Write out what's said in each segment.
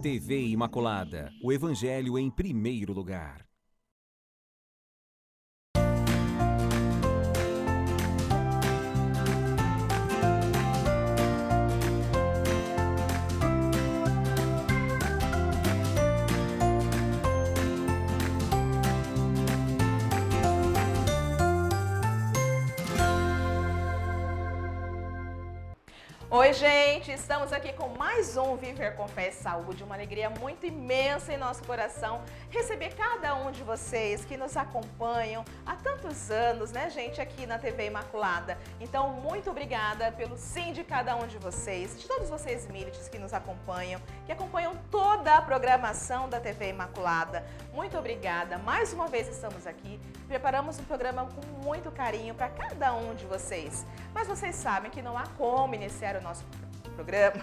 TV Imaculada, o Evangelho em primeiro lugar. Oi, gente! Estamos aqui com mais um Viver com Fé e Saúde. Uma alegria muito imensa em nosso coração receber cada um de vocês que nos acompanham há tantos anos, né, gente, aqui na TV Imaculada. Então, muito obrigada pelo sim de cada um de vocês, de todos vocês milites que nos acompanham, que acompanham toda a programação da TV Imaculada. Muito obrigada. Mais uma vez estamos aqui. Preparamos um programa com muito carinho para cada um de vocês. Mas vocês sabem que não há como iniciar o nosso programa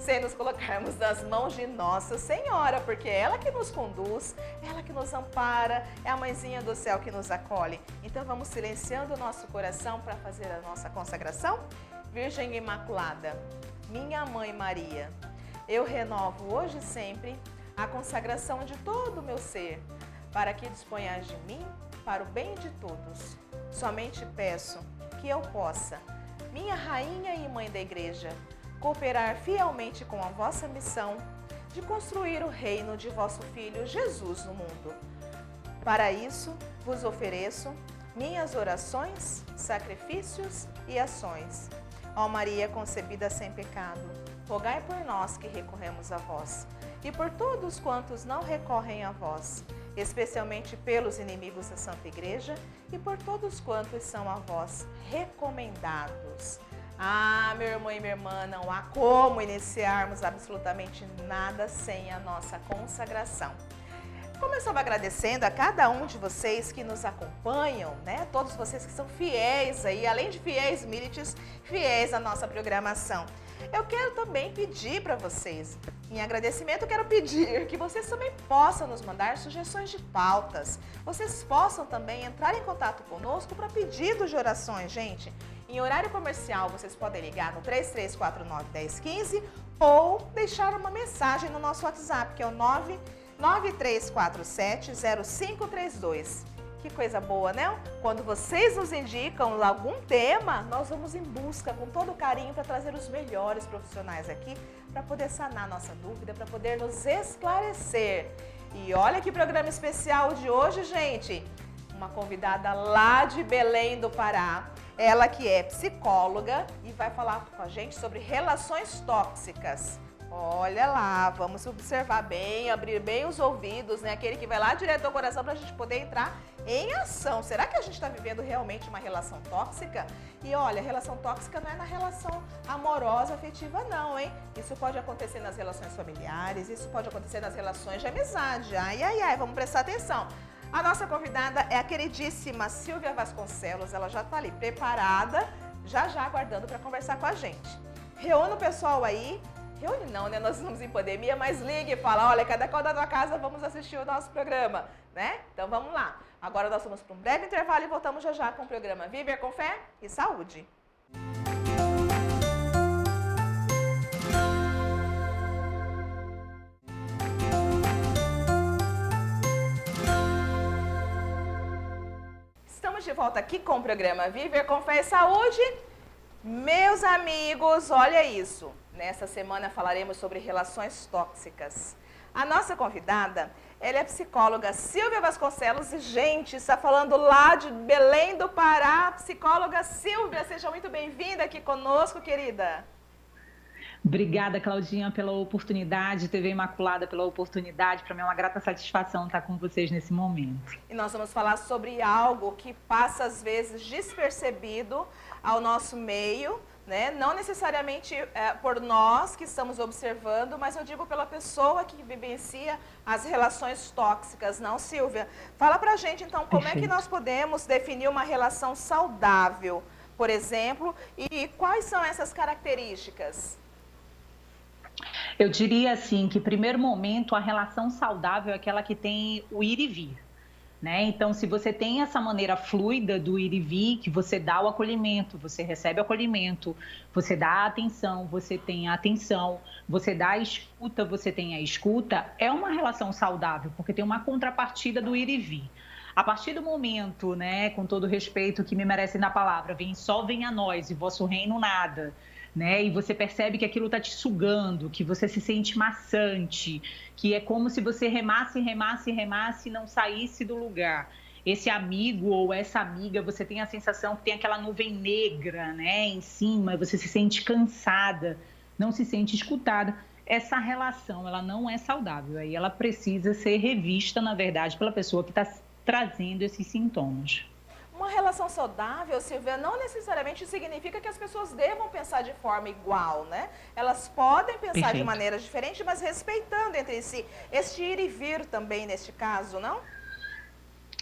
sem nos colocarmos nas mãos de Nossa Senhora, porque é ela que nos conduz, é ela que nos ampara, é a mãezinha do céu que nos acolhe. Então vamos silenciando o nosso coração para fazer a nossa consagração? Virgem Imaculada, minha Mãe Maria, eu renovo hoje e sempre a consagração de todo o meu ser, para que disponhas de mim para o bem de todos. Somente peço que eu possa, minha Rainha e Mãe da Igreja, cooperar fielmente com a vossa missão de construir o reino de vosso Filho Jesus no mundo. Para isso, vos ofereço minhas orações, sacrifícios e ações. Ó Maria concebida sem pecado, rogai por nós que recorremos a vós, e por todos quantos não recorrem a vós, especialmente pelos inimigos da Santa Igreja e por todos quantos são a vós recomendados. Ah, meu irmão e minha irmã, não há como iniciarmos absolutamente nada sem a nossa consagração. Como eu estava agradecendo a cada um de vocês que nos acompanham, né? Todos vocês que são fiéis aí, além de fiéis milites, fiéis à nossa programação. Eu quero também pedir para vocês, em agradecimento, eu quero pedir que vocês também possam nos mandar sugestões de pautas. Vocês possam também entrar em contato conosco para pedidos de orações, gente. Em horário comercial, vocês podem ligar no 3349-1015 ou deixar uma mensagem no nosso WhatsApp, que é o 993470532. Que coisa boa, né? Quando vocês nos indicam algum tema, nós vamos em busca com todo carinho para trazer os melhores profissionais aqui para poder sanar nossa dúvida, para poder nos esclarecer. E olha que programa especial de hoje, gente! Uma convidada lá de Belém do Pará, ela que é psicóloga e vai falar com a gente sobre relações tóxicas. Olha lá, vamos observar bem, abrir bem os ouvidos, né? Aquele que vai lá direto ao coração para a gente poder entrar em ação. Será que a gente está vivendo realmente uma relação tóxica? E olha, relação tóxica não é na relação amorosa, afetiva não, hein? Isso pode acontecer nas relações familiares, isso pode acontecer nas relações de amizade. Ai, ai, ai, vamos prestar atenção. A nossa convidada é a queridíssima Silvia Vasconcelos, ela já está ali preparada, já aguardando para conversar com a gente. Reúna o pessoal aí. Reúne não, né? Nós estamos em pandemia, mas ligue e fala, olha, cada qual da tua casa vamos assistir o nosso programa, né? Então vamos lá. Agora nós vamos para um breve intervalo e voltamos já com o programa Viver com Fé e Saúde. Estamos de volta aqui com o programa Viver com Fé e Saúde. Meus amigos, olha isso. Nessa semana falaremos sobre relações tóxicas. A nossa convidada, ela é a psicóloga Silvia Vasconcelos e, gente, está falando lá de Belém do Pará. Psicóloga Silvia, seja muito bem-vinda aqui conosco, querida. Obrigada, Claudinha, pela oportunidade, TV Imaculada pela oportunidade. Para mim é uma grata satisfação estar com vocês nesse momento. E nós vamos falar sobre algo que passa, às vezes, despercebido ao nosso meio, né? Não necessariamente por nós que estamos observando, mas eu digo pela pessoa que vivencia as relações tóxicas, não, Silvia? Fala pra gente, então, como é que nós podemos definir uma relação saudável, por exemplo, e quais são essas características? Eu diria assim que, em primeiro momento, a relação saudável é aquela que tem o ir e vir. né? Então, se você tem essa maneira fluida do ir e vir, que você dá o acolhimento, você recebe o acolhimento, você dá a atenção, você tem a atenção, você dá a escuta, você tem a escuta, é uma relação saudável, porque tem uma contrapartida do ir e vir. A partir do momento, né, com todo o respeito que me merecem na palavra, vem só venha a nós e vosso reino nada, né? E você percebe que aquilo está te sugando, que você se sente maçante, que é como se você remasse, remasse, remasse e não saísse do lugar. Esse amigo ou essa amiga, você tem a sensação que tem aquela nuvem negra, né, em cima, você se sente cansada, não se sente escutada. Essa relação, ela não é saudável, aí ela precisa ser revista, na verdade, pela pessoa que está trazendo esses sintomas. Uma relação saudável, Silvia, não necessariamente significa que as pessoas devam pensar de forma igual, né? Elas podem pensar Perfeito. de maneira diferente, mas respeitando entre si. Este ir e vir também, neste caso, não?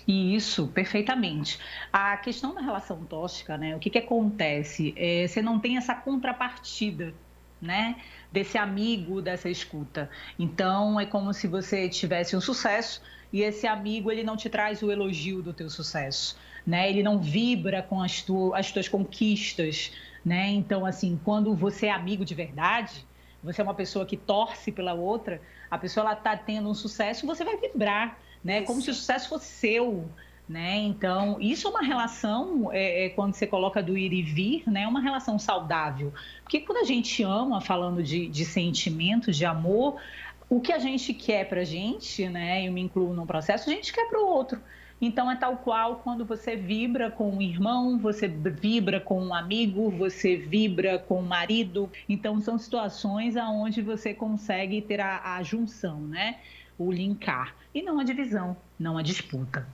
Isso, perfeitamente. A questão da relação tóxica, né? O que acontece? Você não tem essa contrapartida, né? Desse amigo, dessa escuta. Então, é como se você tivesse um sucesso e esse amigo, ele não te traz o elogio do teu sucesso, né? Ele não vibra com as tuas conquistas, né? Então, assim, quando você é amigo de verdade, você é uma pessoa que torce pela outra, a pessoa ela está tendo um sucesso, você vai vibrar, né? Isso. Como se o sucesso fosse seu, né? Então, isso é uma relação, quando você coloca do ir e vir, né? É uma relação saudável. Porque quando a gente ama, falando de sentimento, de amor, o que a gente quer pra gente, né? Eu me incluo no processo, a gente quer pro outro. Então, é tal qual quando você vibra com um irmão, você vibra com um amigo, você vibra com um marido. Então, são situações onde você consegue ter a junção, né? O linkar. E não a divisão, não a disputa.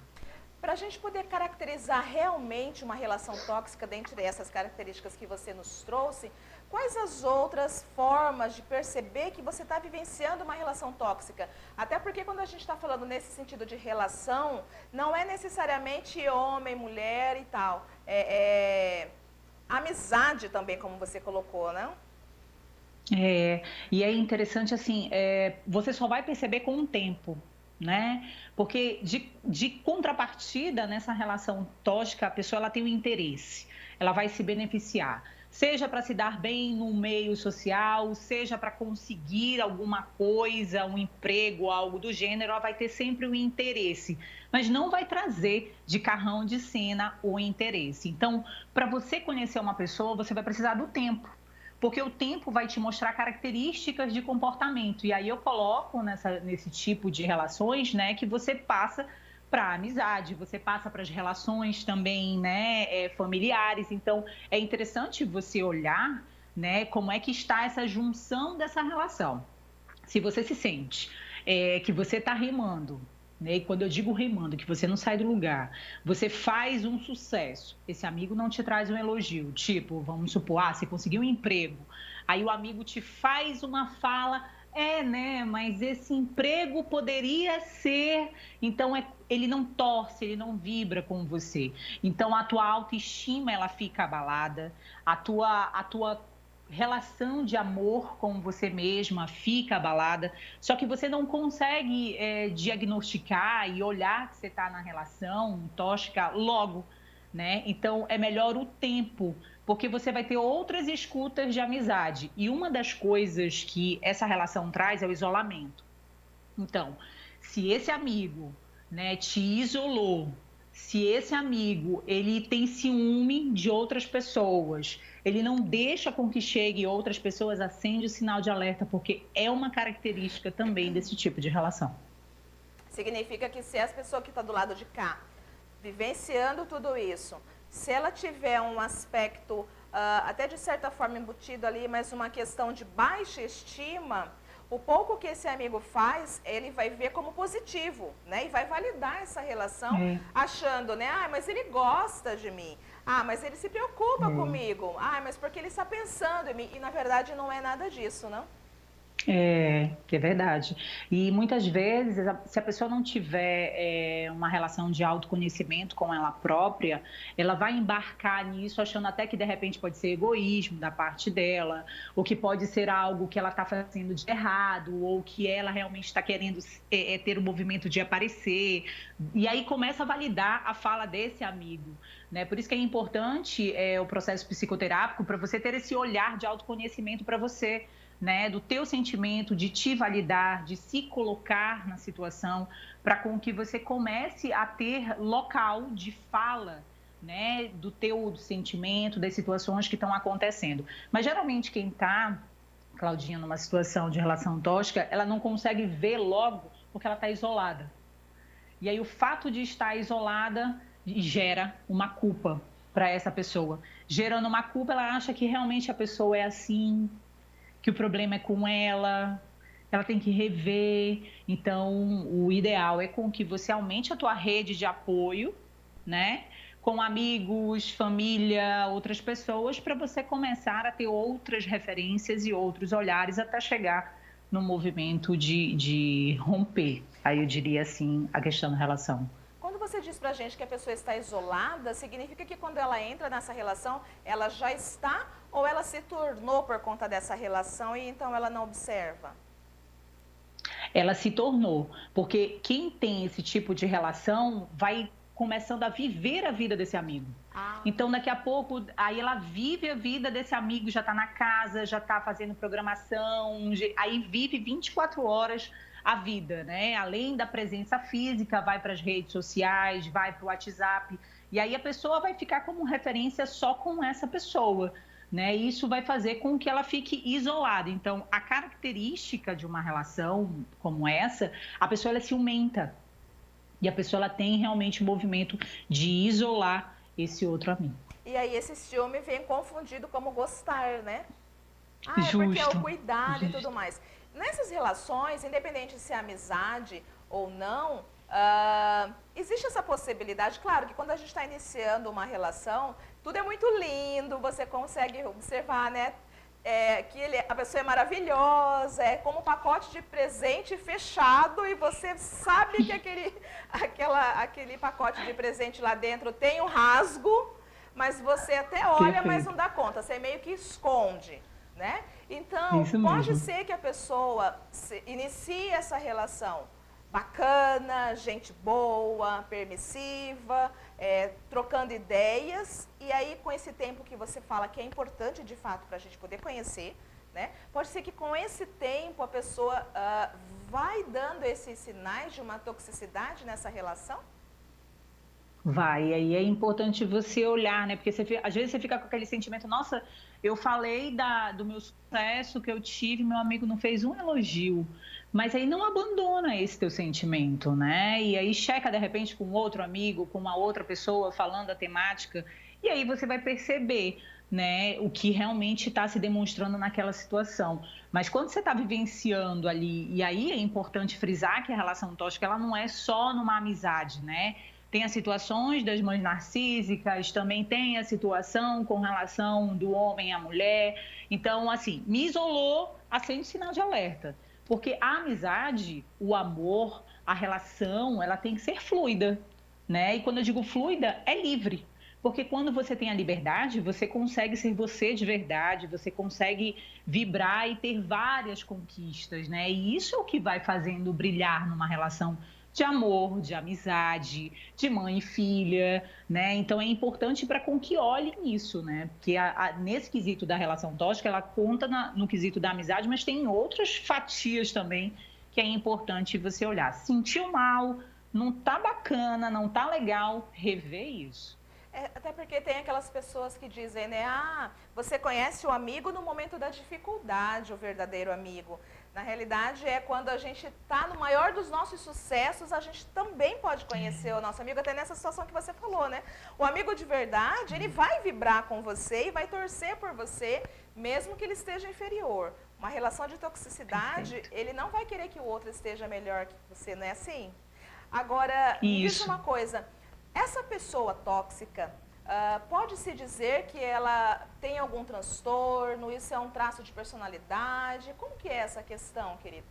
Para a gente poder caracterizar realmente uma relação tóxica, dentre essas características que você nos trouxe, quais as outras formas de perceber que você está vivenciando uma relação tóxica? Até porque quando a gente está falando nesse sentido de relação, não é necessariamente homem, mulher e tal. Amizade também, como você colocou, não? E é interessante assim, você só vai perceber com o tempo, né? Porque de contrapartida nessa relação tóxica, a pessoa ela tem um interesse, ela vai se beneficiar, seja para se dar bem no meio social, seja para conseguir alguma coisa, um emprego, algo do gênero, ela vai ter sempre um interesse, mas não vai trazer de carrão de cena o interesse. Então, para você conhecer uma pessoa, você vai precisar do tempo. Porque o tempo vai te mostrar características de comportamento. E aí eu coloco nesse tipo de relações, né, que você passa para a amizade, você passa para as relações também, né, familiares. Então, é interessante você olhar, né, como é que está essa junção dessa relação. Se você se sente que você está remando, né? E quando eu digo remando, que você não sai do lugar, você faz um sucesso, esse amigo não te traz um elogio, tipo, vamos supor, você conseguiu um emprego, aí o amigo te faz uma fala, né, mas esse emprego poderia ser, então ele não torce, ele não vibra com você, então a tua autoestima, ela fica abalada, a tua relação de amor com você mesma fica abalada, só que você não consegue diagnosticar e olhar que você está na relação tóxica logo, né? Então, é melhor o tempo, porque você vai ter outras escutas de amizade. E uma das coisas que essa relação traz é o isolamento. Então, se esse amigo, né, te isolou, se esse amigo ele tem ciúme de outras pessoas, ele não deixa com que chegue outras pessoas, acende o sinal de alerta, porque é uma característica também desse tipo de relação. Significa que se as pessoas que estão do lado de cá, vivenciando tudo isso, se ela tiver um aspecto, até de certa forma embutido ali, mas uma questão de baixa estima, o pouco que esse amigo faz, ele vai ver como positivo, né? E vai validar essa relação, achando, né? Ah, mas ele gosta de mim. Ah, mas ele se preocupa comigo. Ah, mas porque ele está pensando em mim. E, na verdade, não é nada disso, não? Que é verdade. E muitas vezes, se a pessoa não tiver uma relação de autoconhecimento com ela própria, ela vai embarcar nisso achando até que de repente pode ser egoísmo da parte dela, ou que pode ser algo que ela está fazendo de errado, ou que ela realmente está querendo ter o movimento de aparecer. E aí começa a validar a fala desse amigo, né? Por isso que é importante o processo psicoterápico, para você ter esse olhar de autoconhecimento para você, né, do teu sentimento, de te validar, de se colocar na situação, para com que você comece a ter local de fala, né, do teu sentimento, das situações que estão acontecendo. Mas geralmente quem está, Claudinha, numa situação de relação tóxica, ela não consegue ver logo porque ela está isolada. E aí o fato de estar isolada gera uma culpa para essa pessoa. Gerando uma culpa, ela acha que realmente a pessoa é assim, que o problema é com ela tem que rever. Então, o ideal é com que você aumente a tua rede de apoio, né? Com amigos, família, outras pessoas, para você começar a ter outras referências e outros olhares até chegar no movimento de romper, aí eu diria assim, a questão da relação. Quando você diz pra gente que a pessoa está isolada, significa que quando ela entra nessa relação, ela já está ou ela se tornou por conta dessa relação e então ela não observa? Ela se tornou, porque quem tem esse tipo de relação vai começando a viver a vida desse amigo. Então, daqui a pouco, aí ela vive a vida desse amigo, já está na casa, já está fazendo programação, aí vive 24 horas a vida, né? Além da presença física, vai para as redes sociais, vai para o WhatsApp, e aí a pessoa vai ficar como referência só com essa pessoa, né? E isso vai fazer com que ela fique isolada. Então, a característica de uma relação como essa, a pessoa ela é ciumenta, e a pessoa ela tem realmente o movimento de isolar esse outro amigo. E aí esse ciúme vem confundido como gostar, né? Justo, porque é o cuidado justo. E tudo mais. Nessas relações, independente se é amizade ou não, existe essa possibilidade. Claro que quando a gente está iniciando uma relação, tudo é muito lindo, você consegue observar, né? Que a pessoa é maravilhosa, é como um pacote de presente fechado e você sabe que aquele pacote de presente lá dentro tem um rasgo, mas você até olha, Perfeito. Mas não dá conta, você meio que esconde, né? Então, pode ser que a pessoa inicie essa relação bacana, gente boa, permissiva, trocando ideias, e aí com esse tempo que você fala que é importante de fato para a gente poder conhecer, né? Pode ser que com esse tempo a pessoa vai dando esses sinais de uma toxicidade nessa relação? Vai, aí é importante você olhar, né? Porque às vezes você fica com aquele sentimento, nossa, eu falei do meu sucesso que eu tive, meu amigo não fez um elogio. Mas aí não abandona esse teu sentimento, né? E aí checa de repente com outro amigo, com uma outra pessoa falando a temática, e aí você vai perceber, né, o que realmente está se demonstrando naquela situação. Mas quando você está vivenciando ali, e aí é importante frisar que a relação tóxica ela não é só numa amizade, né? Tem as situações das mães narcísicas, também tem a situação com relação do homem à mulher. Então, assim, me isolou, acende sinal de alerta. Porque a amizade, o amor, a relação, ela tem que ser fluida, né? E quando eu digo fluida, é livre. Porque quando você tem a liberdade, você consegue ser você de verdade, você consegue vibrar e ter várias conquistas, né? E isso é o que vai fazendo brilhar numa relação de amor, de amizade, de mãe e filha, né? Então é importante para com que olhem isso, né? Porque nesse quesito da relação tóxica, ela conta no quesito da amizade, mas tem outras fatias também que é importante você olhar. Sentiu mal, não tá bacana, não tá legal, rever isso. Até porque tem aquelas pessoas que dizem, né? Você conhece o amigo no momento da dificuldade, o verdadeiro amigo. Na realidade, é quando a gente está no maior dos nossos sucessos, a gente também pode conhecer o nosso amigo, até nessa situação que você falou, né? O amigo de verdade, ele vai vibrar com você e vai torcer por você, mesmo que ele esteja inferior. Uma relação de toxicidade, ele não vai querer que o outro esteja melhor que você, não é assim? Agora, me diz uma coisa, essa pessoa tóxica pode-se dizer que ela tem algum transtorno, isso é um traço de personalidade? Como que é essa questão, querida?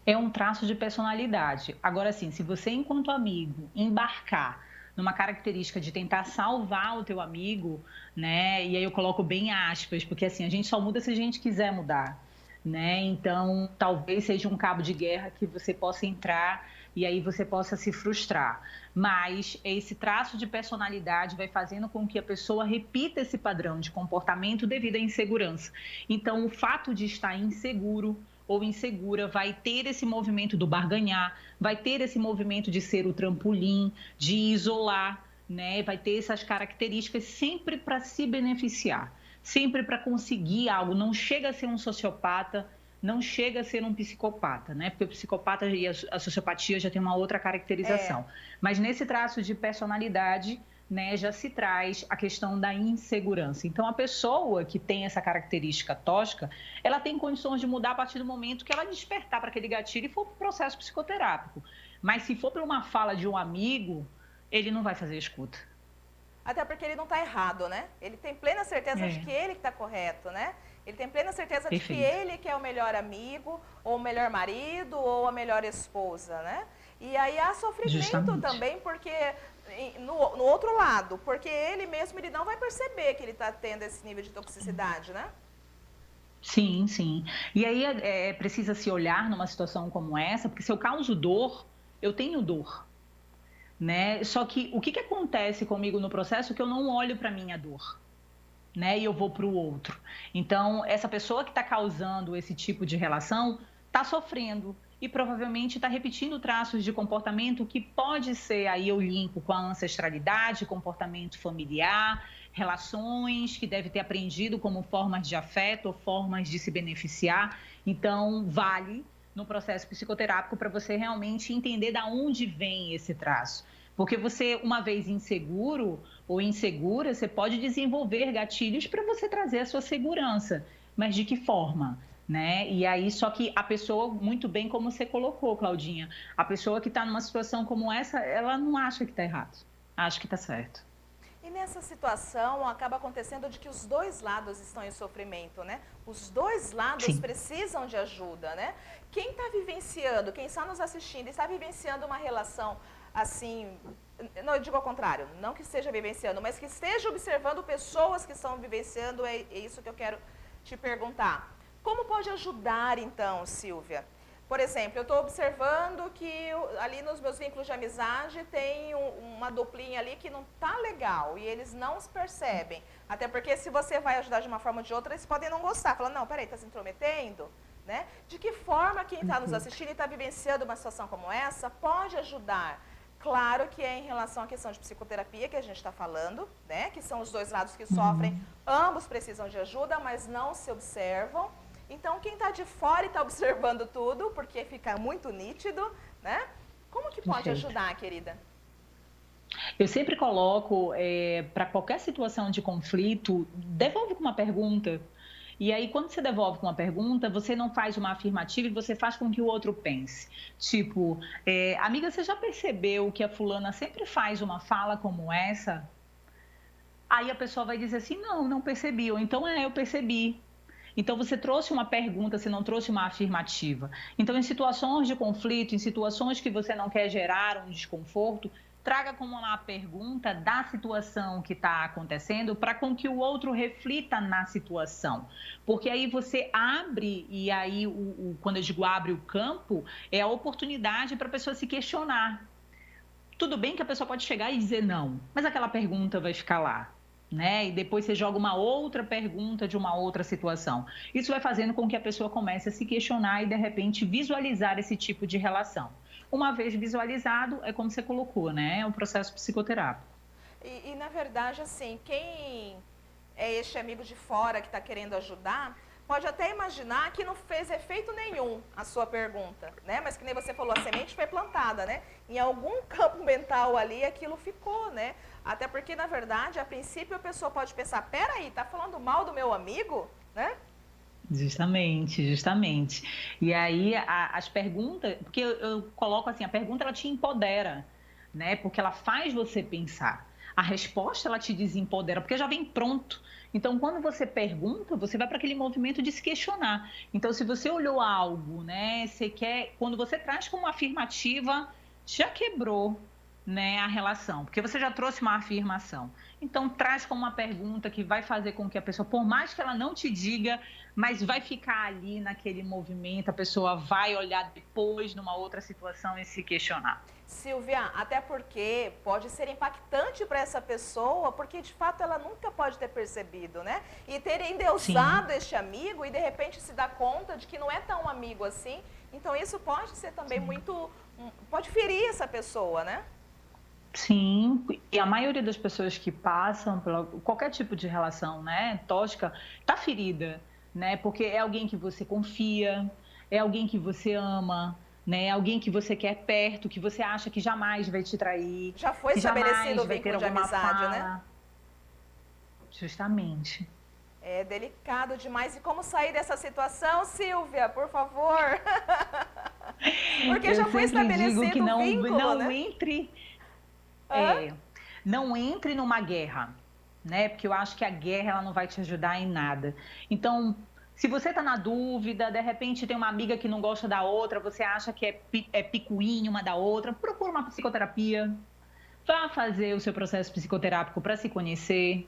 É um traço de personalidade. Agora, sim, se você, enquanto amigo, embarcar numa característica de tentar salvar o teu amigo, né? E aí eu coloco bem aspas, porque assim, a gente só muda se a gente quiser mudar, né? Então, talvez seja um cabo de guerra que você possa entrar e aí você possa se frustrar. Mas esse traço de personalidade vai fazendo com que a pessoa repita esse padrão de comportamento devido à insegurança. Então, o fato de estar inseguro ou insegura vai ter esse movimento do barganhar, vai ter esse movimento de ser o trampolim, de isolar, né? Vai ter essas características sempre para se beneficiar, sempre para conseguir algo. Não chega a ser um sociopata, não chega a ser um psicopata, né? Porque o psicopata e a sociopatia já tem uma outra caracterização. Mas nesse traço de personalidade, né, já se traz a questão da insegurança. Então, a pessoa que tem essa característica tóxica, ela tem condições de mudar a partir do momento que ela despertar para aquele gatilho e for para o processo psicoterápico. Mas se for para uma fala de um amigo, ele não vai fazer escuta. Até porque ele não está errado, né? Ele tem plena certeza de que ele está correto, né? Ele tem plena certeza de que ele que é o melhor amigo, ou o melhor marido, ou a melhor esposa, né? E aí há sofrimento também, porque no outro lado, porque ele mesmo ele não vai perceber que ele está tendo esse nível de toxicidade, né? Sim, sim. E aí precisa se olhar numa situação como essa, porque se eu causo dor, eu tenho dor, né? Só que o que acontece comigo no processo é que eu não olho para minha dor, né? E eu vou para o outro. Então, essa pessoa que está causando esse tipo de relação está sofrendo e provavelmente está repetindo traços de comportamento que pode ser, aí eu linko com a ancestralidade, comportamento familiar, relações que deve ter aprendido como formas de afeto ou formas de se beneficiar. Então, vale no processo psicoterápico para você realmente entender de onde vem esse traço. Porque você, uma vez inseguro ou insegura, você pode desenvolver gatilhos para você trazer a sua segurança. Mas de que forma? Né? E aí, só que a pessoa, muito bem como você colocou, Claudinha, a pessoa que está numa situação como essa, ela não acha que está errado, acha que está certo. E nessa situação, acaba acontecendo de que os dois lados estão em sofrimento, né? Os dois lados precisam de ajuda, né? Quem está vivenciando, quem está nos assistindo, está vivenciando uma relação assim, não, eu digo ao contrário, não que esteja vivenciando, mas que esteja observando pessoas que estão vivenciando, é isso que eu quero te perguntar. Como pode ajudar, então, Silvia? Por exemplo, eu estou observando que ali nos meus vínculos de amizade tem uma duplinha ali que não está legal e eles não se percebem. Até porque se você vai ajudar de uma forma ou de outra, eles podem não gostar. Falando, não, peraí, está se intrometendo? Né? De que forma quem está nos assistindo e está vivenciando uma situação como essa pode ajudar? Claro que é em relação à questão de psicoterapia que a gente está falando, né? Que são os dois lados que sofrem, ambos precisam de ajuda, mas não se observam. Então, quem está de fora e está observando tudo, porque fica muito nítido, né? Como que pode ajudar, querida? Eu sempre coloco, para qualquer situação de conflito, devolve com uma pergunta. E aí, quando você devolve com uma pergunta, você não faz uma afirmativa e você faz com que o outro pense. Tipo, amiga, você já percebeu que a fulana sempre faz uma fala como essa? Aí a pessoa vai dizer assim, não percebi. Ou então, eu percebi. Então, você trouxe uma pergunta, você não trouxe uma afirmativa. Então, em situações de conflito, em situações que você não quer gerar um desconforto, traga como lá a pergunta da situação que está acontecendo para com que o outro reflita na situação. Porque aí você abre, e aí quando eu digo abre o campo, é a oportunidade para a pessoa se questionar. Tudo bem que a pessoa pode chegar e dizer não, mas aquela pergunta vai ficar lá. Né? E depois você joga uma outra pergunta de uma outra situação. Isso vai fazendo com que a pessoa comece a se questionar e, de repente, visualizar esse tipo de relação. Uma vez visualizado, é como você colocou, né? É um processo psicoterápico. E na verdade, assim, quem é este amigo de fora que está querendo ajudar, pode até imaginar que não fez efeito nenhum a sua pergunta, né? Mas que nem você falou, a semente foi plantada, né? Em algum campo mental ali, aquilo ficou, né? Até porque, na verdade, a princípio a pessoa pode pensar, peraí, tá falando mal do meu amigo, né? Justamente. E aí, as perguntas, porque eu coloco assim, a pergunta ela te empodera, né? Porque ela faz você pensar. A resposta, ela te desempodera, porque já vem pronto. Então, quando você pergunta, você vai para aquele movimento de se questionar. Então, se você olhou algo, né, quando você traz como afirmativa, já quebrou, né, a relação, porque você já trouxe uma afirmação. Então, traz como uma pergunta que vai fazer com que a pessoa, por mais que ela não te diga, mas vai ficar ali naquele movimento, a pessoa vai olhar depois numa outra situação e se questionar. Silvia, até porque pode ser impactante para essa pessoa, porque de fato ela nunca pode ter percebido, né? E ter endeusado este amigo e de repente se dar conta de que não é tão amigo assim. Então isso pode ser também pode ferir essa pessoa, né? Sim, e a maioria das pessoas que passam por qualquer tipo de relação, né, tóxica, tá ferida, né? Porque é alguém que você confia, é alguém que você ama, né? É alguém que você quer perto, que você acha que jamais vai te trair, já foi que estabelecido o vai ter vínculo de alguma amizade, fala. né? Justamente. É delicado demais. E como sair dessa situação, Silvia, por favor? Porque já foi estabelecido digo que o vínculo, né? Não entre numa guerra, né? Porque eu acho que a guerra ela não vai te ajudar em nada. Então, se você está na dúvida, de repente tem uma amiga que não gosta da outra, você acha que é picuinha uma da outra, procura uma psicoterapia, vá fazer o seu processo psicoterápico para se conhecer.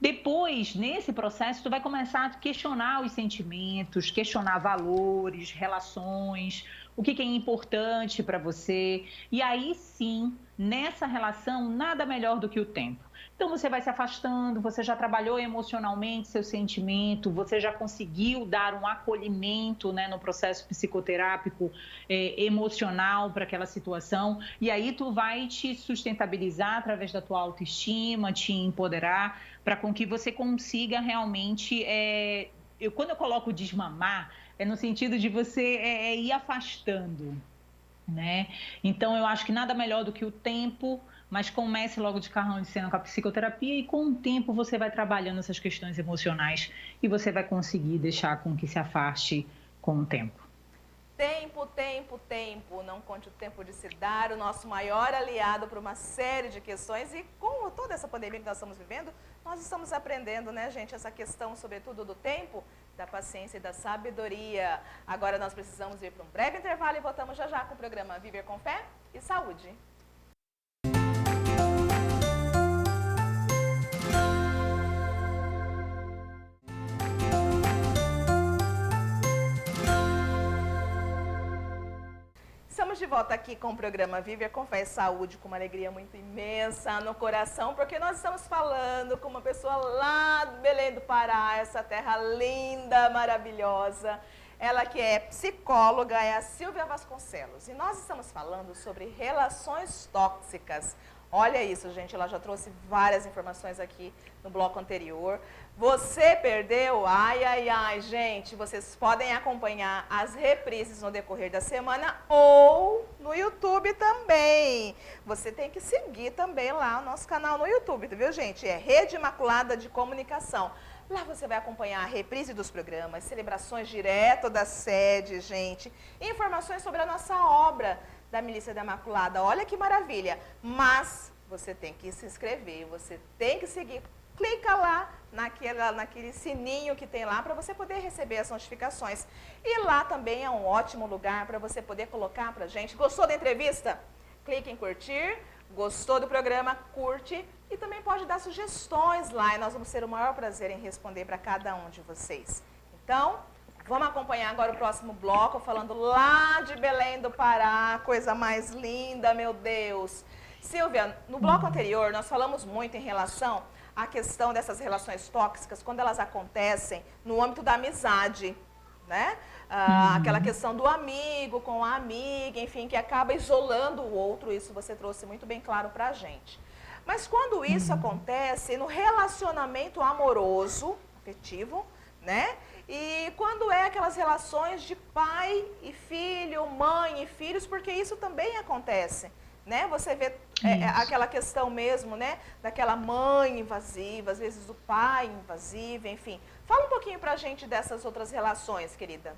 Depois, nesse processo, tu vai começar a questionar os sentimentos, questionar valores, relações, o que é importante para você. E aí sim, nessa relação, nada melhor do que o tempo. Então você vai se afastando, você já trabalhou emocionalmente seu sentimento, você já conseguiu dar um acolhimento, né, no processo psicoterápico emocional para aquela situação, e aí tu vai te sustentabilizar através da tua autoestima, te empoderar, para com que você consiga realmente, quando eu coloco desmamar, é no sentido de você ir afastando, né? Então eu acho que nada melhor do que o tempo, mas comece logo de carrão de cena com a psicoterapia e com o tempo você vai trabalhando essas questões emocionais e você vai conseguir deixar com que se afaste com o tempo. Tempo, tempo, tempo. Não conte o tempo de se dar, o nosso maior aliado para uma série de questões. E com toda essa pandemia que nós estamos vivendo, nós estamos aprendendo, né, gente, essa questão, sobretudo, do tempo, da paciência e da sabedoria. Agora nós precisamos ir para um breve intervalo e voltamos já já com o programa Viver com Fé e Saúde. Estamos de volta aqui com o programa Viver com Fé e Saúde, com uma alegria muito imensa no coração, porque nós estamos falando com uma pessoa lá do Belém do Pará, essa terra linda, maravilhosa. Ela que é psicóloga, é a Silvia Vasconcelos. E nós estamos falando sobre relações tóxicas. Olha isso, gente, ela já trouxe várias informações aqui no bloco anterior. Você perdeu? Ai, ai, ai, gente, vocês podem acompanhar as reprises no decorrer da semana ou no YouTube também. Você tem que seguir também lá o nosso canal no YouTube, viu, gente? É Rede Imaculada de Comunicação. Lá você vai acompanhar a reprise dos programas, celebrações direto da sede, gente, informações sobre a nossa obra da Milícia da Imaculada. Olha que maravilha! Mas você tem que se inscrever, você tem que seguir. Clica lá naquele sininho que tem lá para você poder receber as notificações. E lá também é um ótimo lugar para você poder colocar para a gente. Gostou da entrevista? Clique em curtir. Gostou do programa? Curte. E também pode dar sugestões lá e nós vamos ter o maior prazer em responder para cada um de vocês. Então, vamos acompanhar agora o próximo bloco, falando lá de Belém do Pará, coisa mais linda, meu Deus. Silvia, no bloco anterior nós falamos muito em relação à questão dessas relações tóxicas, quando elas acontecem no âmbito da amizade, né? Aquela questão do amigo com a amiga, enfim, que acaba isolando o outro, isso você trouxe muito bem claro pra gente. Mas quando isso acontece no relacionamento amoroso, afetivo, né? E quando é aquelas relações de pai e filho, mãe e filhos, porque isso também acontece, né? Você vê aquela questão mesmo, né? Daquela mãe invasiva, às vezes do pai invasivo, enfim. Fala um pouquinho pra gente dessas outras relações, querida.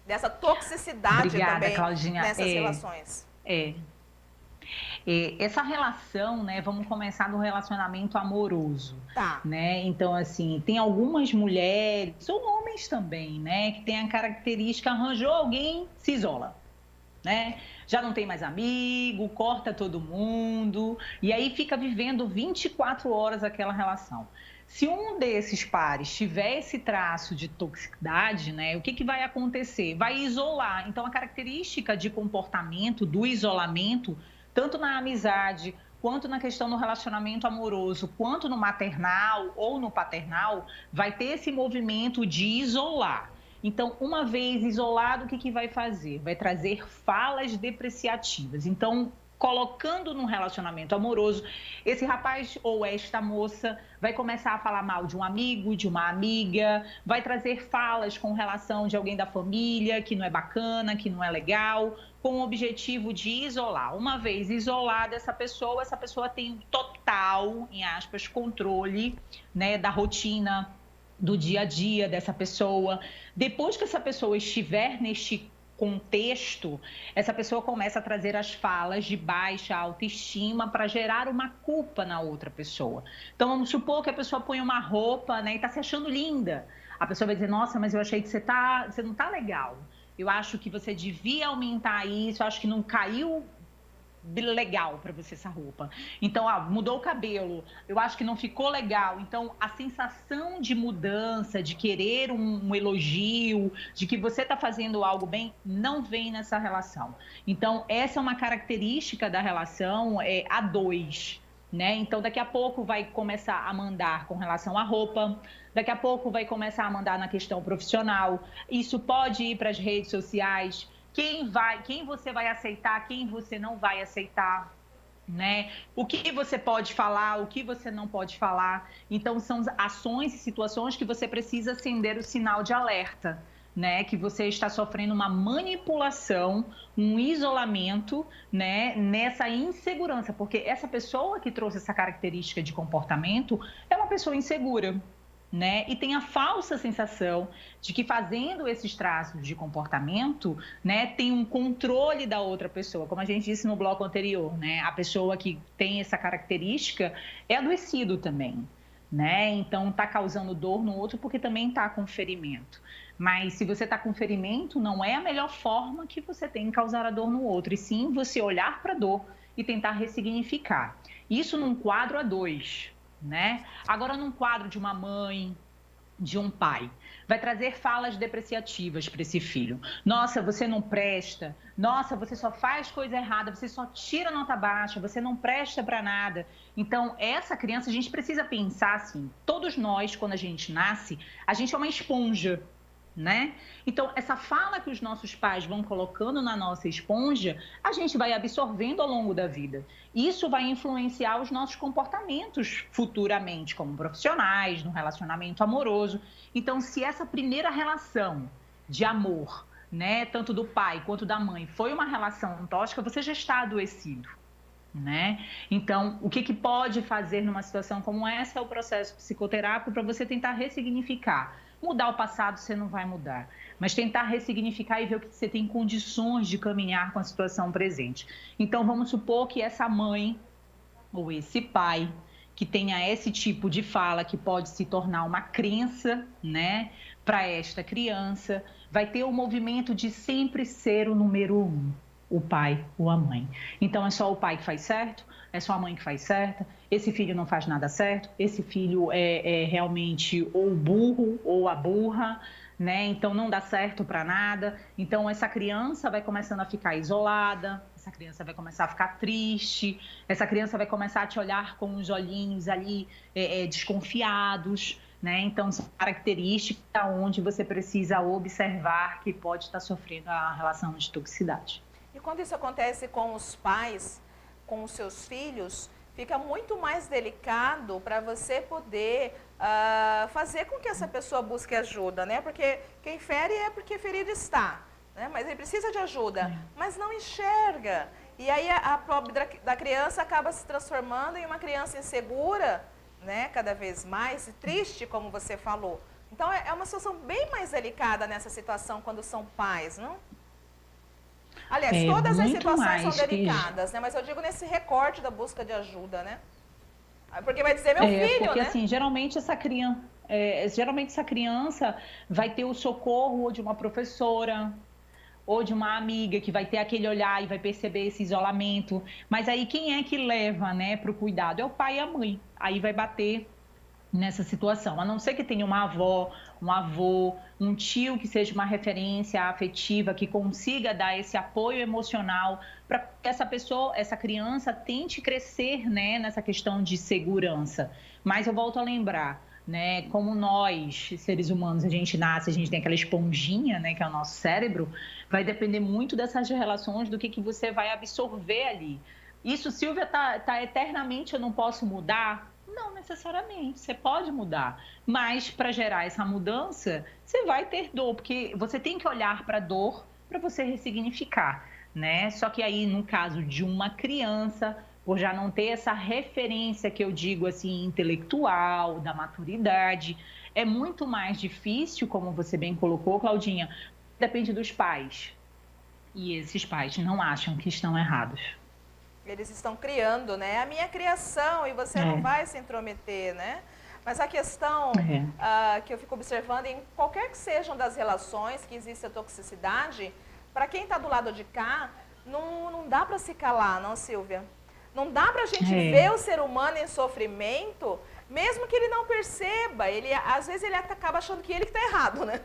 Dessa toxicidade. Obrigada, também, Claudinha. Nessas relações. Essa relação, né, vamos começar no relacionamento amoroso, Tá. né? Então, assim, tem algumas mulheres, ou homens também, né, que tem a característica, arranjou alguém, se isola, né? Já não tem mais amigo, corta todo mundo, e aí fica vivendo 24 horas aquela relação. Se um desses pares tiver esse traço de toxicidade, né, o que, que vai acontecer? Vai isolar. Então, a característica de comportamento do isolamento, tanto na amizade, quanto na questão do relacionamento amoroso, quanto no maternal ou no paternal, vai ter esse movimento de isolar. Então, uma vez isolado, o que, que vai fazer? Vai trazer falas depreciativas. Então, colocando num relacionamento amoroso, esse rapaz ou esta moça vai começar a falar mal de um amigo, de uma amiga, vai trazer falas com relação de alguém da família que não é bacana, que não é legal, com o objetivo de isolar. Uma vez isolada essa pessoa tem um total, em aspas, controle, né, da rotina, do dia a dia dessa pessoa. Depois que essa pessoa estiver neste contexto, essa pessoa começa a trazer as falas de baixa autoestima para gerar uma culpa na outra pessoa. Então, vamos supor que a pessoa põe uma roupa, né, e está se achando linda. A pessoa vai dizer, nossa, mas eu achei que você não está legal. Eu acho que você devia aumentar isso, eu acho que não caiu legal para você essa roupa. Então, mudou o cabelo, eu acho que não ficou legal. Então, a sensação de mudança, de querer um elogio, de que você está fazendo algo bem, não vem nessa relação. Então, essa é uma característica da relação a dois, né? Então, daqui a pouco vai começar a mandar com relação à roupa, daqui a pouco vai começar a mandar na questão profissional. Isso pode ir para as redes sociais. Quem você vai aceitar, quem você não vai aceitar, né? O que você pode falar, o que você não pode falar. Então, são ações e situações que você precisa acender o sinal de alerta, né? Que você está sofrendo uma manipulação, um isolamento, né? Nessa insegurança, porque essa pessoa que trouxe essa característica de comportamento é uma pessoa insegura, né? E tem a falsa sensação de que fazendo esses traços de comportamento, né, tem um controle da outra pessoa, como a gente disse no bloco anterior, né? A pessoa que tem essa característica é adoecido também, né? Então está causando dor no outro porque também está com ferimento. Mas se você está com ferimento, não é a melhor forma que você tem em causar a dor no outro, e sim você olhar para a dor e tentar ressignificar. Isso num quadro a dois, né? Agora, num quadro de uma mãe, de um pai, vai trazer falas depreciativas para esse filho. Nossa, você não presta. Nossa, você só faz coisa errada. Você só tira nota baixa. Você não presta para nada. Então, essa criança, a gente precisa pensar assim, todos nós, quando a gente nasce, a gente é uma esponja, né? Então, essa fala que os nossos pais vão colocando na nossa esponja, a gente vai absorvendo ao longo da vida. Isso vai influenciar os nossos comportamentos futuramente, como profissionais, no relacionamento amoroso. Então, se essa primeira relação de amor, né, tanto do pai quanto da mãe, foi uma relação tóxica, você já está adoecido, né? Então, o que pode fazer numa situação como essa é o processo psicoterápico para você tentar ressignificar. Mudar o passado você não vai mudar, mas tentar ressignificar e ver o que você tem condições de caminhar com a situação presente. Então, vamos supor que essa mãe ou esse pai que tenha esse tipo de fala que pode se tornar uma crença, né, para esta criança, vai ter o movimento de sempre ser o número um, o pai ou a mãe. Então, é só o pai que faz certo, é só a mãe que faz certo, esse filho não faz nada certo, esse filho é realmente ou burro ou a burra, né? Então, não dá certo para nada. Então, essa criança vai começando a ficar isolada, essa criança vai começar a ficar triste, essa criança vai começar a te olhar com os olhinhos ali desconfiados, né? Então, são características onde você precisa observar que pode estar sofrendo a relação de toxicidade. E quando isso acontece com os pais, com os seus filhos, fica muito mais delicado para você poder fazer com que essa pessoa busque ajuda, né? Porque quem fere é porque ferido está, né? Mas ele precisa de ajuda, mas não enxerga. E aí a pobre da criança acaba se transformando em uma criança insegura, né? Cada vez mais, e triste, como você falou. Então é uma situação bem mais delicada nessa situação quando são pais, não? Aliás, todas as muito situações são mais que delicadas, né? Mas eu digo nesse recorte da busca de ajuda, né? Porque vai dizer meu filho, porque né? assim, geralmente essa criança vai ter o socorro ou de uma professora ou de uma amiga que vai ter aquele olhar e vai perceber esse isolamento. Mas aí quem é que leva, né, para o cuidado? É o pai e a mãe. Aí vai bater nessa situação, a não ser que tenha uma avó, um avô, um tio que seja uma referência afetiva, que consiga dar esse apoio emocional para que essa pessoa, essa criança tente crescer, né, nessa questão de segurança. Mas eu volto a lembrar, né, como nós, seres humanos, a gente nasce, a gente tem aquela esponjinha, né, que é o nosso cérebro, vai depender muito dessas relações, do que você vai absorver ali. Isso, Silvia, tá eternamente, eu não posso mudar? Não necessariamente, você pode mudar, mas para gerar essa mudança, você vai ter dor, porque você tem que olhar para a dor para você ressignificar, né? Só que aí, no caso de uma criança, por já não ter essa referência que eu digo assim, intelectual, da maturidade, é muito mais difícil, como você bem colocou, Claudinha, depende dos pais. E esses pais não acham que estão errados. Eles estão criando, né? A minha criação e você não vai se intrometer, né? Mas a questão que eu fico observando, em qualquer que sejam das relações que existe a toxicidade, para quem está do lado de cá, não dá para se calar, não, Silvia? Não dá para a gente ver o ser humano em sofrimento, mesmo que ele não perceba. Às vezes ele acaba achando que ele que está errado, né?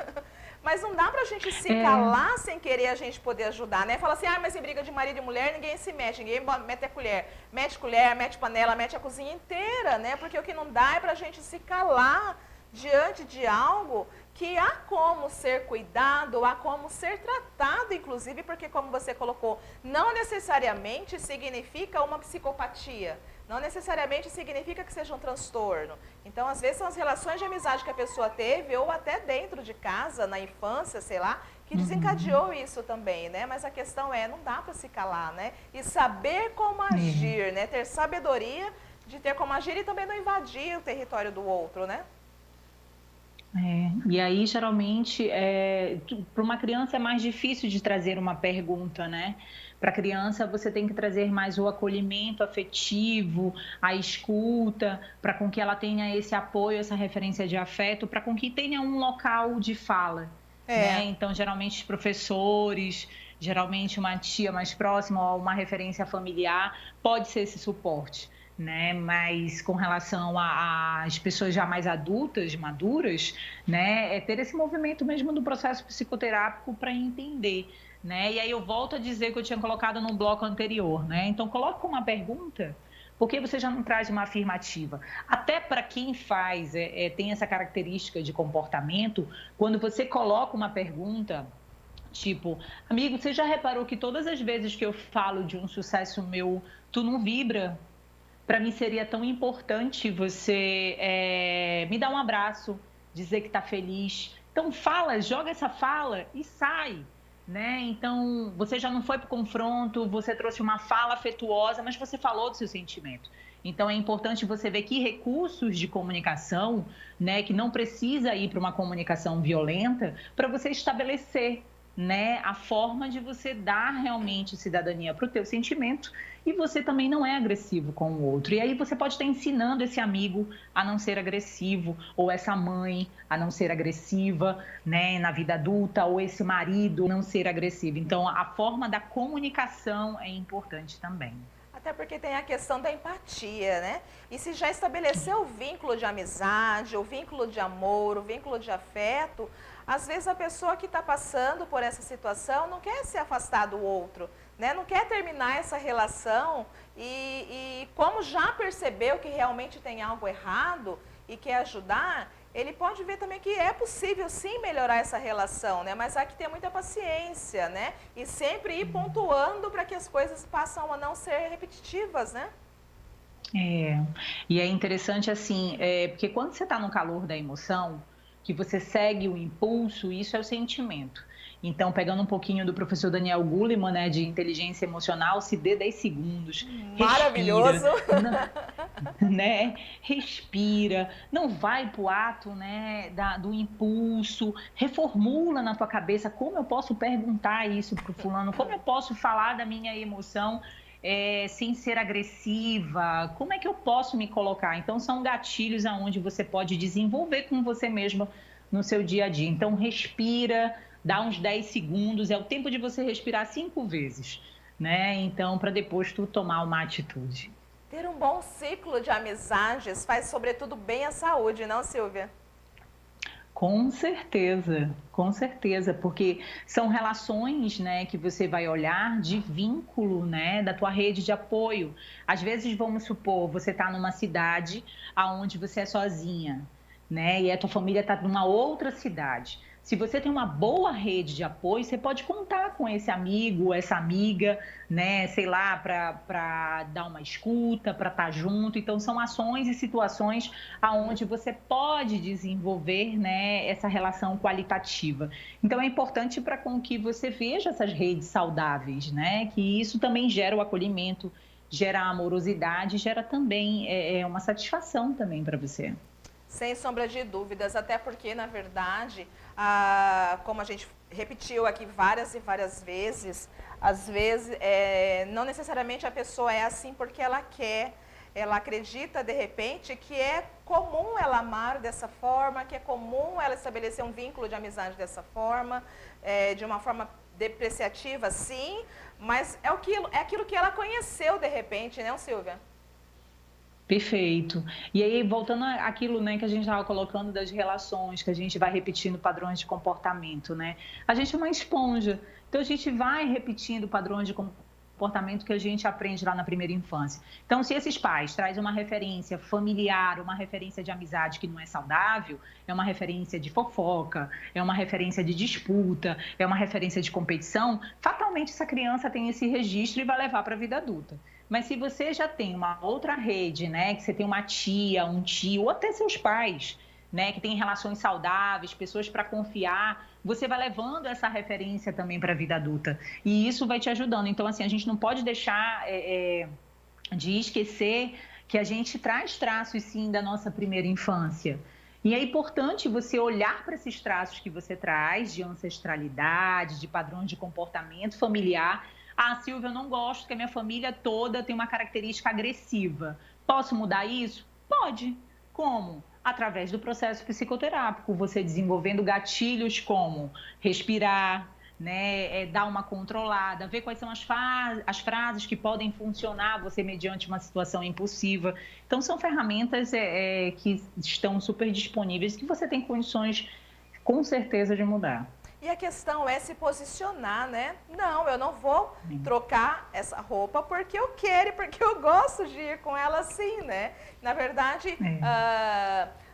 Mas não dá pra gente se calar sem querer a gente poder ajudar, né? Fala assim, mas em briga de marido e mulher ninguém se mexe, ninguém mete a colher. Mete colher, mete panela, mete a cozinha inteira, né? Porque o que não dá é pra gente se calar diante de algo que há como ser cuidado, há como ser tratado, inclusive, porque como você colocou, não necessariamente significa uma psicopatia. Não necessariamente significa que seja um transtorno. Então, às vezes, são as relações de amizade que a pessoa teve, ou até dentro de casa, na infância, sei lá, que desencadeou isso também, né? Mas a questão não dá para se calar, né? E saber como agir, né? Ter sabedoria de ter como agir e também não invadir o território do outro, né? E aí, geralmente, para uma criança é mais difícil de trazer uma pergunta, né? Para a criança, você tem que trazer mais o acolhimento afetivo, a escuta, para com que ela tenha esse apoio, essa referência de afeto, para com que tenha um local de fala. Né? Então, geralmente, os professores, geralmente uma tia mais próxima ou uma referência familiar, pode ser esse suporte. Né? Mas com relação às pessoas já mais adultas, maduras, né? É ter esse movimento mesmo do processo psicoterápico para entender. Né? E aí eu volto a dizer que eu tinha colocado no bloco anterior, né? Então coloca uma pergunta, porque você já não traz uma afirmativa. Até para quem faz, tem essa característica de comportamento, quando você coloca uma pergunta, tipo, amigo, você já reparou que todas as vezes que eu falo de um sucesso meu, tu não vibra? Para mim seria tão importante você me dar um abraço, dizer que está feliz. Então fala, joga essa fala e sai. Né? Então, você já não foi para o confronto, você trouxe uma fala afetuosa, mas você falou do seu sentimento. Então, é importante você ver que recursos de comunicação, né, que não precisa ir para uma comunicação violenta, para você estabelecer, né, a forma de você dar realmente cidadania para o teu sentimento e você também não é agressivo com o outro. E aí você pode estar ensinando esse amigo a não ser agressivo, ou essa mãe a não ser agressiva, né, na vida adulta, ou esse marido não ser agressivo. Então, a forma da comunicação é importante também. Até porque tem a questão da empatia, né? E se já estabeleceu o vínculo de amizade, o vínculo de amor, o vínculo de afeto, às vezes a pessoa que está passando por essa situação não quer se afastar do outro, né? Não quer terminar essa relação e como já percebeu que realmente tem algo errado e quer ajudar, ele pode ver também que é possível sim melhorar essa relação, né? Mas há que ter muita paciência, né? E sempre ir pontuando para que as coisas passam a não ser repetitivas, né? E é interessante assim, porque quando você está no calor da emoção, que você segue o impulso, isso é o sentimento. Então, pegando um pouquinho do professor Daniel Goleman, né, de inteligência emocional, se dê 10 segundos. Maravilhoso! né? Respira, não vai para o ato, né, do impulso, reformula na tua cabeça como eu posso perguntar isso para o fulano, como eu posso falar da minha emoção sem ser agressiva, como é que eu posso me colocar? Então, são gatilhos aonde você pode desenvolver com você mesma no seu dia a dia. Então, respira, dá uns 10 segundos, é o tempo de você respirar 5 vezes, né? Então, para depois tu tomar uma atitude. Ter um bom ciclo de amizades faz, sobretudo, bem à saúde, não, Silvia? Com certeza, porque são relações, né, que você vai olhar de vínculo, né, da tua rede de apoio. Às vezes, vamos supor, você está numa cidade aonde você é sozinha, né, e a tua família está numa outra cidade. Se você tem uma boa rede de apoio, você pode contar com esse amigo, essa amiga, né, sei lá, para dar uma escuta, para estar junto. Então, são ações e situações aonde você pode desenvolver, né, essa relação qualitativa. Então, é importante para com que você veja essas redes saudáveis, né, que isso também gera o acolhimento, gera a amorosidade, gera também uma satisfação também para você. Sem sombra de dúvidas, até porque, na verdade, como a gente repetiu aqui várias e várias vezes, às vezes, não necessariamente a pessoa é assim porque ela quer, ela acredita, de repente, que é comum ela amar dessa forma, que é comum ela estabelecer um vínculo de amizade dessa forma, de uma forma depreciativa, sim, mas é aquilo que ela conheceu, de repente, né, Silvia? Perfeito. E aí, voltando àquilo, né, que a gente estava colocando das relações, que a gente vai repetindo padrões de comportamento, né? A gente é uma esponja, então a gente vai repetindo padrões de comportamento que a gente aprende lá na primeira infância. Então, se esses pais trazem uma referência familiar, uma referência de amizade que não é saudável, é uma referência de fofoca, é uma referência de disputa, é uma referência de competição, fatalmente essa criança tem esse registro e vai levar para a vida adulta. Mas se você já tem uma outra rede, né, que você tem uma tia, um tio, ou até seus pais, né, que tem relações saudáveis, pessoas para confiar, você vai levando essa referência também para a vida adulta. E isso vai te ajudando. Então, assim, a gente não pode deixar de esquecer que a gente traz traços, sim, da nossa primeira infância. E é importante você olhar para esses traços que você traz de ancestralidade, de padrões de comportamento familiar. Ah, Silvia, eu não gosto que a minha família toda tem uma característica agressiva. Posso mudar isso? Pode. Como? Através do processo psicoterápico, você desenvolvendo gatilhos como respirar, né, dar uma controlada, ver quais são as frases que podem funcionar você mediante uma situação impulsiva. Então, são ferramentas que estão super disponíveis que você tem condições, com certeza, de mudar. E a questão é se posicionar, né? Não, eu não vou trocar essa roupa porque eu quero e porque eu gosto de ir com ela assim, né? Na verdade,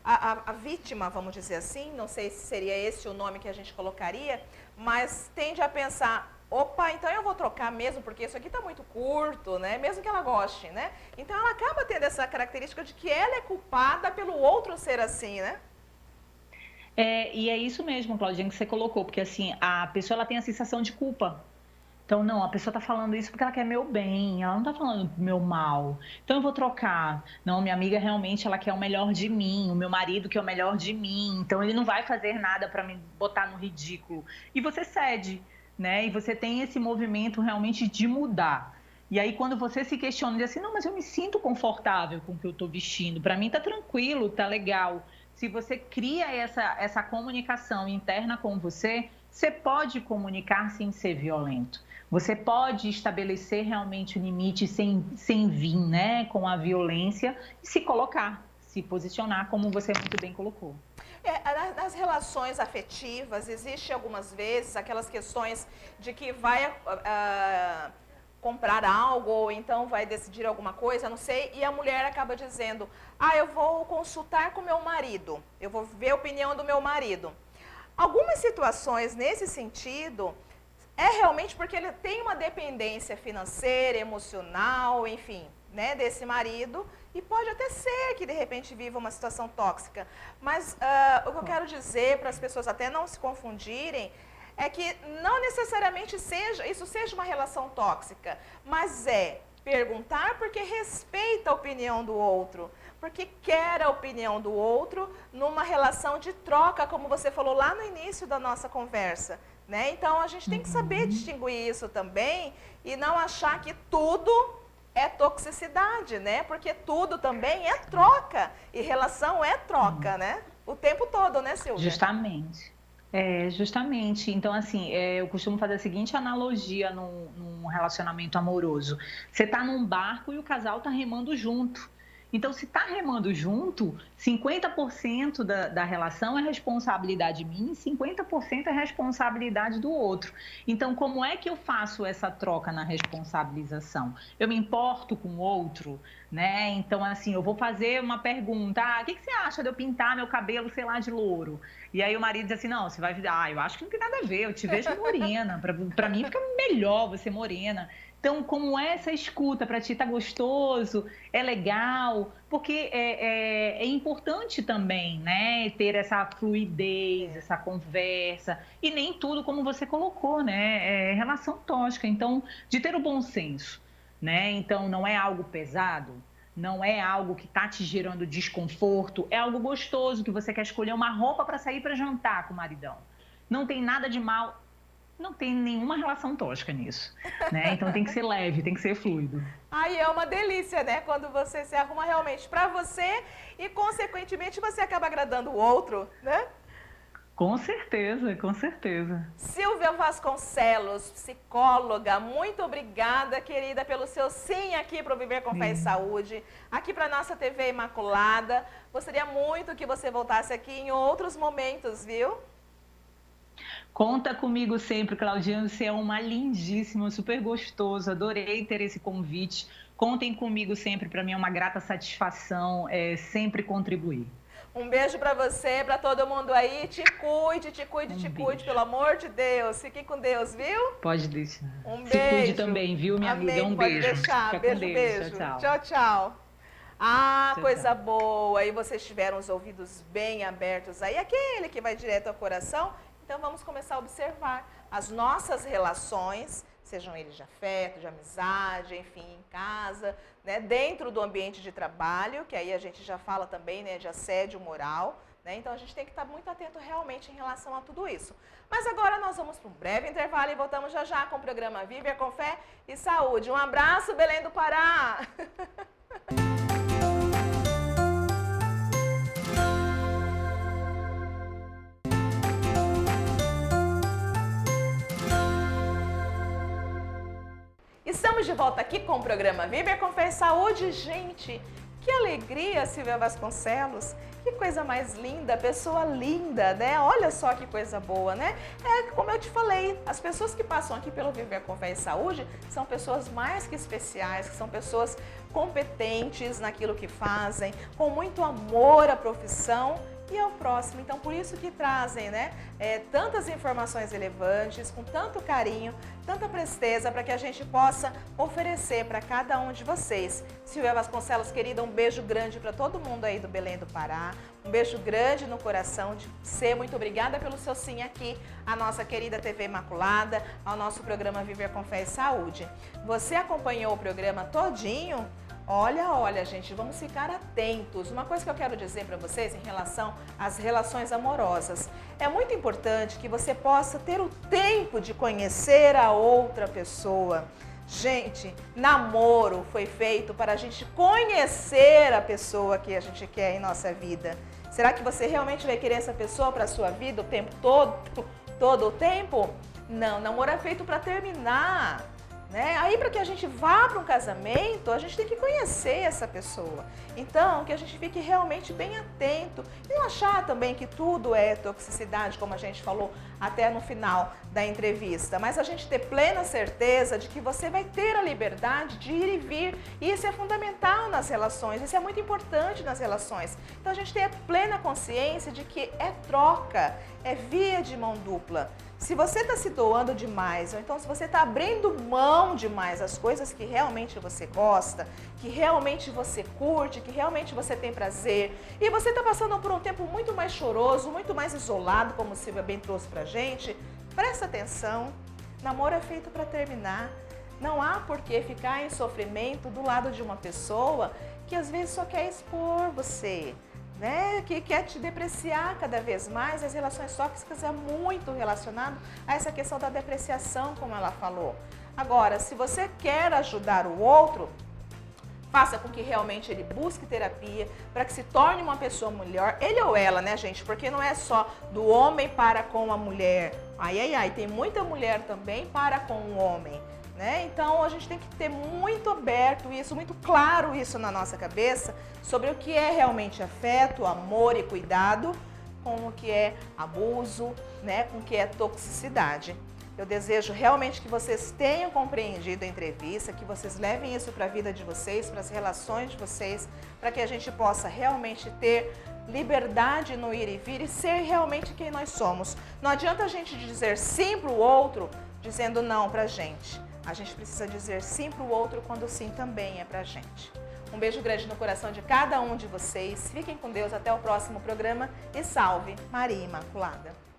a vítima, vamos dizer assim, não sei se seria esse o nome que a gente colocaria, mas tende a pensar, opa, então eu vou trocar mesmo, porque isso aqui está muito curto, né? Mesmo que ela goste, né? Então ela acaba tendo essa característica de que ela é culpada pelo outro ser assim, né? E é isso mesmo, Claudinha, que você colocou, porque assim, a pessoa ela tem a sensação de culpa. Então, não, a pessoa está falando isso porque ela quer meu bem, ela não está falando meu mal. Então, eu vou trocar. Não, minha amiga realmente ela quer o melhor de mim, o meu marido quer o melhor de mim, então ele não vai fazer nada para me botar no ridículo. E você cede, né? E você tem esse movimento realmente de mudar. E aí, quando você se questiona, diz assim, não, mas eu me sinto confortável com o que eu estou vestindo, para mim está tranquilo, está legal. Se você cria essa comunicação interna com você, você pode comunicar sem ser violento. Você pode estabelecer realmente o limite sem vir, né, com a violência e se colocar, se posicionar, como você muito bem colocou. Nas relações afetivas, existe algumas vezes aquelas questões de que vai comprar algo ou então vai decidir alguma coisa, não sei, e a mulher acaba dizendo, eu vou consultar com meu marido, eu vou ver a opinião do meu marido. Algumas situações nesse sentido é realmente porque ele tem uma dependência financeira, emocional, enfim, né, desse marido, e pode até ser que de repente viva uma situação tóxica. Mas o que eu quero dizer para as pessoas até não se confundirem é que não necessariamente isso seja uma relação tóxica, mas Perguntar porque respeita a opinião do outro, porque quer a opinião do outro numa relação de troca, como você falou lá no início da nossa conversa, né? Então a gente tem que saber distinguir isso também e não achar que tudo é toxicidade, né? Porque tudo também é troca e relação é troca, né? O tempo todo, né, Silvia? Justamente. Justamente. Então, assim, eu costumo fazer a seguinte analogia num relacionamento amoroso. Você está num barco e o casal está remando junto. Então, se está remando junto, 50% da relação é responsabilidade minha e 50% é responsabilidade do outro. Então, como é que eu faço essa troca na responsabilização? Eu me importo com o outro, né? Então, assim, eu vou fazer uma pergunta. O que você acha de eu pintar meu cabelo, sei lá, de louro? E aí o marido diz assim, não, você vai... eu acho que não tem nada a ver, eu te vejo morena. Para mim fica melhor você morena. Então, como essa escuta para ti tá gostoso, é legal, porque é importante também, né, ter essa fluidez, essa conversa, e nem tudo como você colocou, né, relação tóxica, então, de ter o bom senso, né, então não é algo pesado, não é algo que tá te gerando desconforto, é algo gostoso, que você quer escolher uma roupa para sair para jantar com o maridão, não tem nada de mal. Não tem nenhuma relação tóxica nisso, né? Então tem que ser leve, tem que ser fluido. Aí é uma delícia, né? Quando você se arruma realmente para você e, consequentemente, você acaba agradando o outro, né? Com certeza, com certeza. Silvia Vasconcelos, psicóloga, muito obrigada, querida, pelo seu sim aqui para o Viver com Fé e Saúde, aqui para a nossa TV Imaculada. Gostaria muito que você voltasse aqui em outros momentos, viu? Conta comigo sempre, Claudiane, você é uma lindíssima, super gostoso, adorei ter esse convite. Contem comigo sempre, para mim é uma grata satisfação sempre contribuir. Um beijo para você, para todo mundo aí, te cuide, pelo amor de Deus. Fique com Deus, viu? Pode deixar. Um beijo. Se cuide também, viu, minha amiga? Um pode beijo. Deixar. Fica Beijo, com Deus. beijo. Tchau, tchau. Tchau, tchau. Ah, Tchau, coisa tchau. boa. E vocês tiveram os ouvidos bem abertos aí. Aquele que vai direto ao coração. Então vamos começar a observar as nossas relações, sejam eles de afeto, de amizade, enfim, em casa, né, dentro do ambiente de trabalho, que aí a gente já fala também, né, de assédio moral, né? Então a gente tem que estar muito atento realmente em relação a tudo isso. Mas agora nós vamos para um breve intervalo e voltamos já já com o programa Viver com Fé e Saúde. Um abraço, Belém do Pará! Estamos de volta aqui com o programa Viver com Fé e Saúde. Gente, que alegria, Silvia Vasconcelos. Que coisa mais linda, pessoa linda, né? Olha só que coisa boa, né? Como eu te falei, as pessoas que passam aqui pelo Viver com Fé e Saúde são pessoas mais que especiais, que são pessoas competentes naquilo que fazem, com muito amor à profissão e ao próximo. Então, por isso que trazem, né, tantas informações relevantes, com tanto carinho, tanta presteza, para que a gente possa oferecer para cada um de vocês. Silvia Vasconcelos, querida, um beijo grande para todo mundo aí do Belém do Pará, um beijo grande no coração de você, muito obrigada pelo seu sim aqui, à nossa querida TV Imaculada, ao nosso programa Viver com Fé e Saúde. Você acompanhou o programa todinho? Olha, gente, vamos ficar atentos. Uma coisa que eu quero dizer para vocês em relação às relações amorosas. É muito importante que você possa ter o tempo de conhecer a outra pessoa. Gente, namoro foi feito para a gente conhecer a pessoa que a gente quer em nossa vida. Será que você realmente vai querer essa pessoa para a sua vida o tempo todo o tempo? Não, namoro é feito para terminar. Né? Aí, para que a gente vá para um casamento, a gente tem que conhecer essa pessoa. Então, que a gente fique realmente bem atento e não achar também que tudo é toxicidade, como a gente falou até no final da entrevista. Mas a gente ter plena certeza de que você vai ter a liberdade de ir e vir. E isso é fundamental nas relações, isso é muito importante nas relações. Então, a gente ter a plena consciência de que é troca, é via de mão dupla. Se você está se doando demais, ou então se você está abrindo mão demais das coisas que realmente você gosta, que realmente você curte, que realmente você tem prazer, e você está passando por um tempo muito mais choroso, muito mais isolado, como o Silvia bem trouxe pra gente, presta atenção, namoro é feito para terminar. Não há por que ficar em sofrimento do lado de uma pessoa que às vezes só quer expor você, né? Que quer te depreciar cada vez mais. As relações tóxicas é muito relacionado a essa questão da depreciação, como ela falou. Agora, se você quer ajudar o outro, faça com que realmente ele busque terapia para que se torne uma pessoa melhor, ele ou ela, né, gente? Porque não é só do homem para com a mulher. Tem muita mulher também para com o homem, né? Então a gente tem que ter muito aberto isso, muito claro isso na nossa cabeça sobre o que é realmente afeto, amor e cuidado, com o que é abuso, né? Com o que é toxicidade. Eu desejo realmente que vocês tenham compreendido a entrevista, que vocês levem isso para a vida de vocês, para as relações de vocês, para que a gente possa realmente ter liberdade no ir e vir e ser realmente quem nós somos. Não adianta a gente dizer sim para o outro, dizendo não para a gente. A gente precisa dizer sim para o outro quando sim também é para a gente. Um beijo grande no coração de cada um de vocês. Fiquem com Deus, até o próximo programa e salve Maria Imaculada.